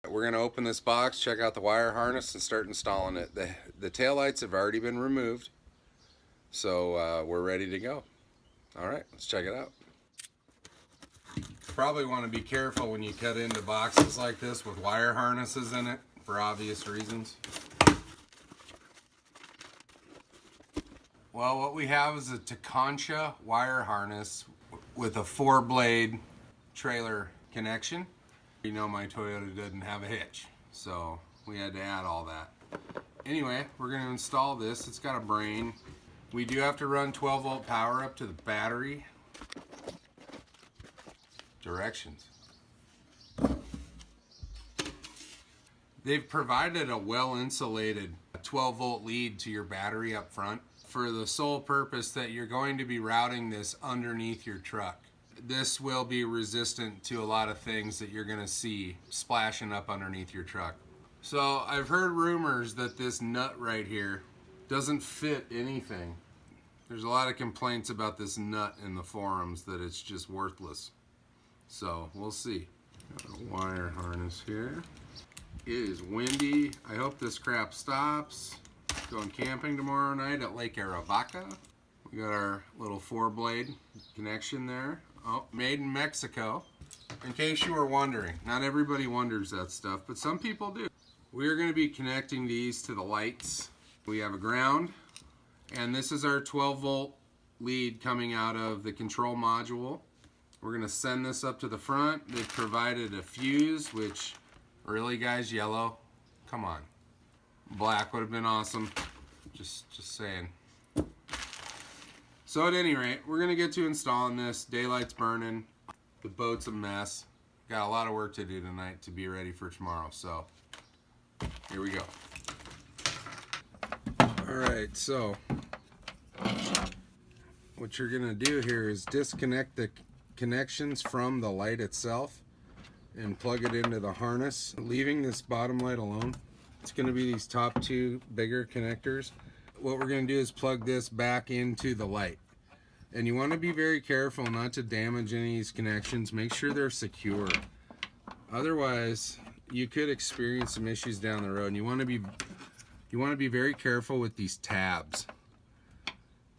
We're going to open this box, check out the wire harness, and start installing it. The taillights have already been removed, so we're ready to go. All right, let's check it out. Probably want to be careful when you cut into boxes like this with wire harnesses in it for obvious reasons. Well, what we have is a Tekonsha wire harness with a 4-blade trailer connection. You know my Toyota doesn't have a hitch, so we had to add all that. Anyway, we're going to install this. It's got a brain. We do have to run 12-volt power up to the battery. Directions. They've provided a well-insulated 12-volt lead to your battery up front for the sole purpose that you're going to be routing this underneath your truck. This will be resistant to a lot of things that you're going to see splashing up underneath your truck. So I've heard rumors that this nut right here doesn't fit anything. There's a lot of complaints about this nut in the forums that it's just worthless. So we'll see. Got a wire harness here. It is windy. I hope this crap stops. Going camping tomorrow night at Lake Aravaca. We got our little 4-blade connection there. Oh, made in Mexico. In case you were wondering, not everybody wonders that stuff, but some people do. We're going to be connecting these to the lights. We have a ground, and this is our 12-volt lead coming out of the control module. We're going to send this up to the front. They've provided a fuse, which, really guys, yellow? Come on. Black would have been awesome. Just saying. So at any rate, we're going to get to installing this. Daylight's burning. The boat's a mess. Got a lot of work to do tonight to be ready for tomorrow. So here we go. Alright, so what you're going to do here is disconnect the connections from the light itself and plug it into the harness, leaving this bottom light alone. It's going to be these top two bigger connectors. What we're going to do is plug this back into the light. And you want to be very careful not to damage any of these connections. Make sure they're secure. Otherwise, you could experience some issues down the road. And you want to be very careful with these tabs.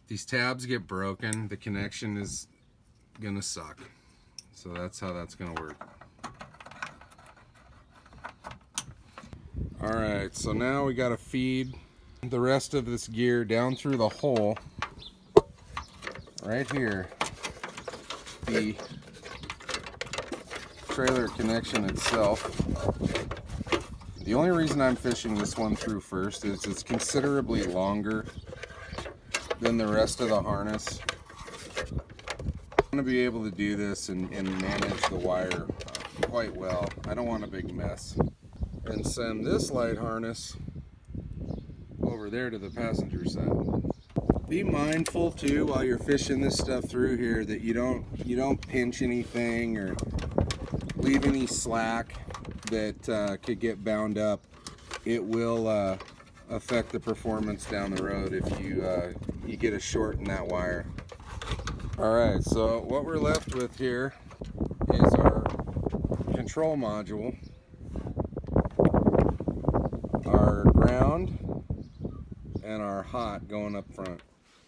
These tabs get broken, the connection is gonna suck. So that's how that's gonna work. Alright, so now we gotta feed the rest of this gear down through the hole right here. The trailer connection itself. The only reason I'm fishing this one through first is it's considerably longer than the rest of the harness. I'm going to be able to do this and manage the wire quite well. I don't want a big mess. And send this light harness over there to the passenger side. Be mindful too while you're fishing this stuff through here that you don't pinch anything or leave any slack that could get bound up. It will affect the performance down the road if you get a short in that wire. Alright, so what we're left with here is our control module, our ground, and our hot going up front.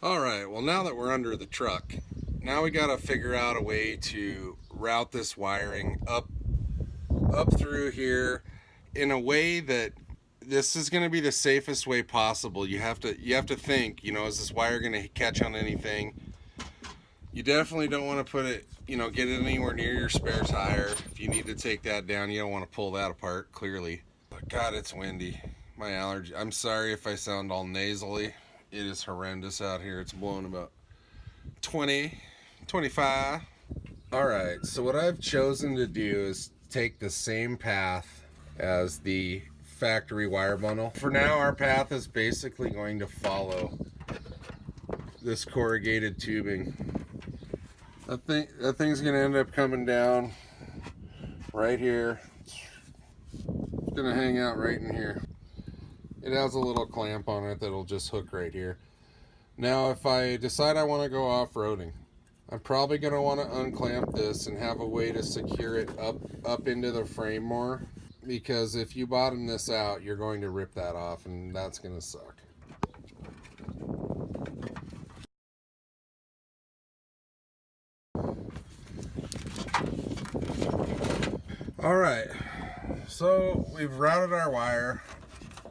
Alright, well now that we're under the truck, now we gotta figure out a way to route this wiring up through here in a way that this is going to be the safest way possible. You have to think, is this wire going to catch on anything? You definitely don't want to put it, get it anywhere near your spare tire. If you need to take that down, you don't want to pull that apart, clearly. But God, it's windy. My allergy. I'm sorry if I sound all nasally. It is horrendous out here. It's blowing about 20, 25. Alright, so what I've chosen to do is take the same path as the factory wire bundle. For now, our path is basically going to follow this corrugated tubing. That thing's going to end up coming down right here. It's going to hang out right in here. It has a little clamp on it that'll just hook right here. Now, if I decide I want to go off-roading, I'm probably going to want to unclamp this and have a way to secure it up into the frame more. because if you bottom this out, you're going to rip that off, and that's going to suck. All right, so we've routed our wire.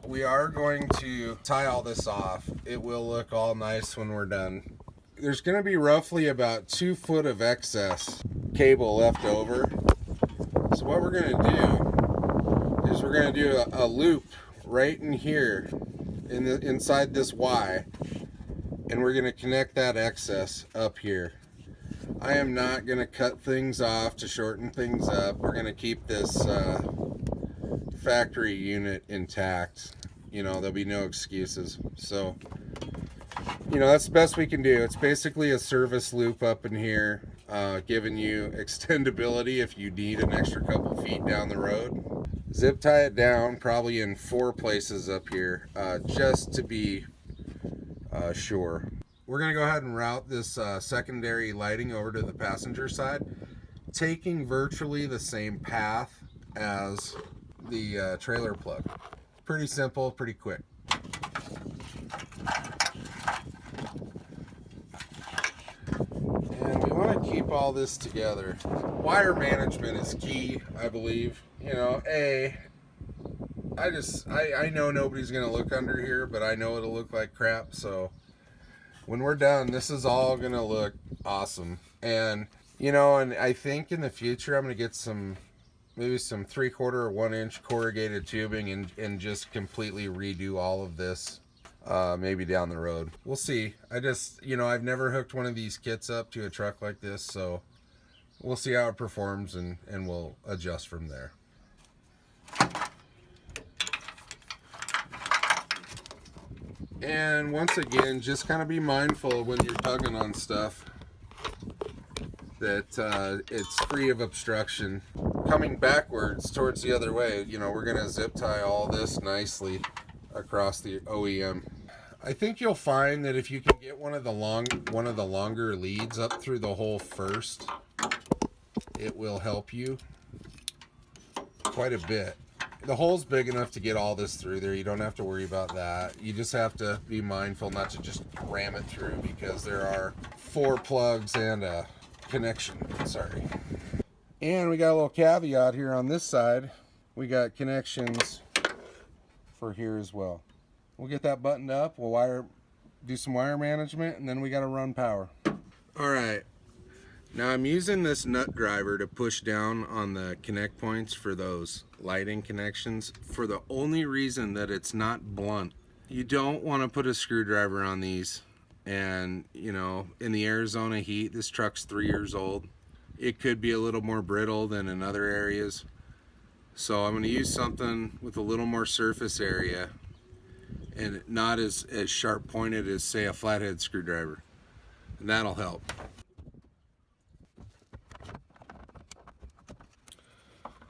We are going to tie all this off. It will look all nice when we're done. There's going to be roughly about 2 foot of excess cable left over. So what we're going to do is we're going to do a loop right in here inside this Y, and we're going to connect that excess up here. I am not going to cut things off to shorten things up. We're going to keep this factory unit intact. You know, there'll be no excuses. So, you know, that's the best we can do. It's basically a service loop up in here, giving you extendability if you need an extra couple feet down the road. Zip tie it down probably in 4 places up here, just to be sure. We're going to go ahead and route this secondary lighting over to the passenger side, taking virtually the same path as the trailer plug. Pretty simple, pretty quick. And we want to keep all this together. Wire management is key, I believe. You know, I know nobody's going to look under here, but I know it'll look like crap, so when we're done, this is all going to look awesome. And, you know, and I think in the future I'm going to get maybe some 3/4 or 1 inch corrugated tubing and just completely redo all of this, maybe down the road. We'll see. You know, I've never hooked one of these kits up to a truck like this, so we'll see how it performs, and we'll adjust from there. And once again, just kind of be mindful when you're tugging on stuff that it's free of obstruction. Coming backwards towards the other way, you know, we're going to zip tie all this nicely across the OEM. I think you'll find that if you can get one of the longer leads up through the hole first, it will help you quite a bit. The hole's big enough to get all this through there. You don't have to worry about that. You just have to be mindful not to just ram it through, because there are 4 plugs and a connection. Sorry. And we got a little caveat here on this side. We got connections for here as well. We'll get that buttoned up. We'll do some wire management, and then we got to run power. All right. Now I'm using this nut driver to push down on the connect points for those lighting connections, for the only reason that it's not blunt. You don't want to put a screwdriver on these. And, you know, in the Arizona heat, this truck's 3 years old. It could be a little more brittle than in other areas. So I'm going to use something with a little more surface area and not as sharp pointed as, say, a flathead screwdriver. And that'll help.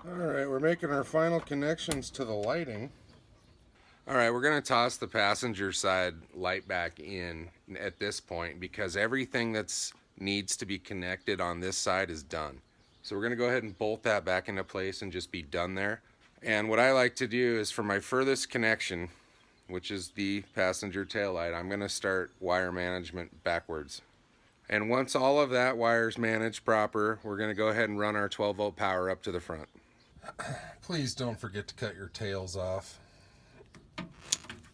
Alright, we're making our final connections to the lighting. Alright, we're going to toss the passenger side light back in at this point, because everything that's needs to be connected on this side is done. So we're going to go ahead and bolt that back into place and just be done there. And what I like to do is, for my furthest connection, which is the passenger tail light, I'm going to start wire management backwards. And once all of that wire's managed proper, we're going to go ahead and run our 12-volt power up to the front. Please don't forget to cut your tails off.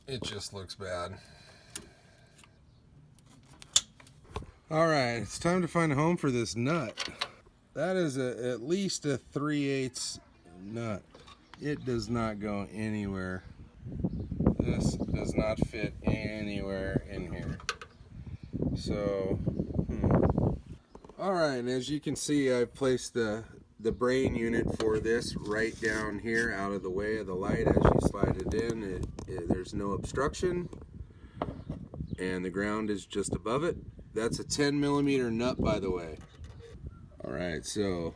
It just looks bad. Alright, it's time to find a home for this nut. That is at least a 3/8 nut. It does not go anywhere. This does not fit anywhere in here. So, Alright, and as you can see, I've placed the brain unit for this right down here, out of the way of the light. As you slide it in, there's no obstruction, and the ground is just above it. That's a 10mm nut, by the way. Alright, so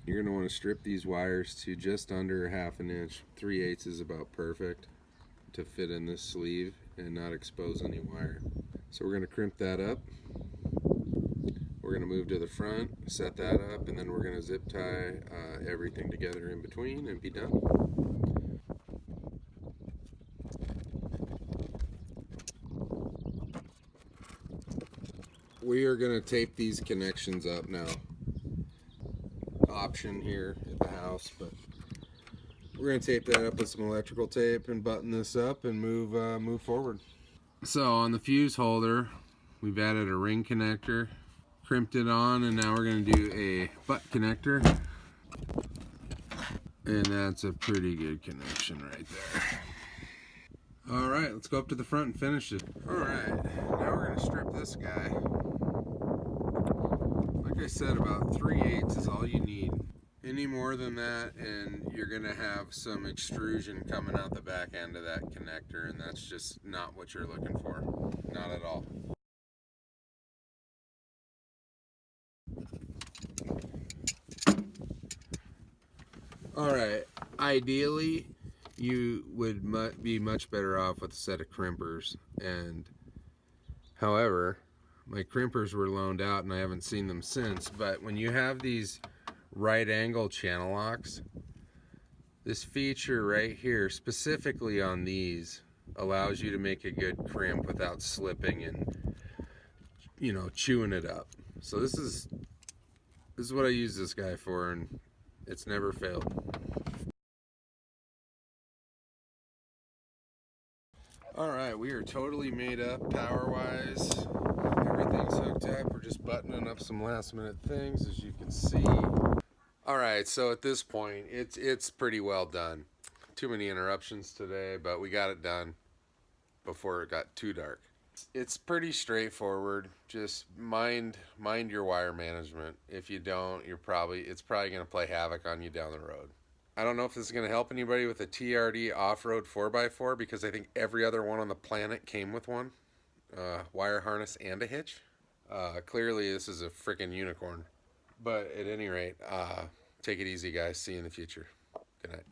you're going to want to strip these wires to just under 1/2 inch. 3/8 is about perfect to fit in this sleeve and not expose any wire. So we're going to crimp that up. We're we're going to move to the front, set that up, and then we're going to zip tie everything together in between and be done. We are going to tape these connections up now. Option here at the house, but we're going to tape that up with some electrical tape and button this up and move forward. So on the fuse holder, we've added a ring connector, crimped it on, and now we're going to do a butt connector. And that's a pretty good connection right there. Alright, let's go up to the front and finish it. Alright, now we're going to strip this guy. Like I said, about 3/8 is all you need. Any more than that and you're going to have some extrusion coming out the back end of that connector, and that's just not what you're looking for. Not at all. Alright, ideally you would be much better off with a set of crimpers, and however, my crimpers were loaned out and I haven't seen them since. But when you have these right angle channel locks, this feature right here, specifically on these, allows you to make a good crimp without slipping and, you know, chewing it up. So this is what I use this guy for, and it's never failed. Alright, we are totally made up power-wise. Everything's hooked up. We're just buttoning up some last-minute things, as you can see. Alright, so at this point, it's pretty well done. Too many interruptions today, but we got it done before it got too dark. It's pretty straightforward. Just mind your wire management. If you don't, it's probably going to play havoc on you down the road. I don't know if this is going to help anybody with a TRD off-road 4x4, because I think every other one on the planet came with one. Wire harness and a hitch. Clearly this is a freaking unicorn. But at any rate, take it easy, guys. See you in the future. Good night.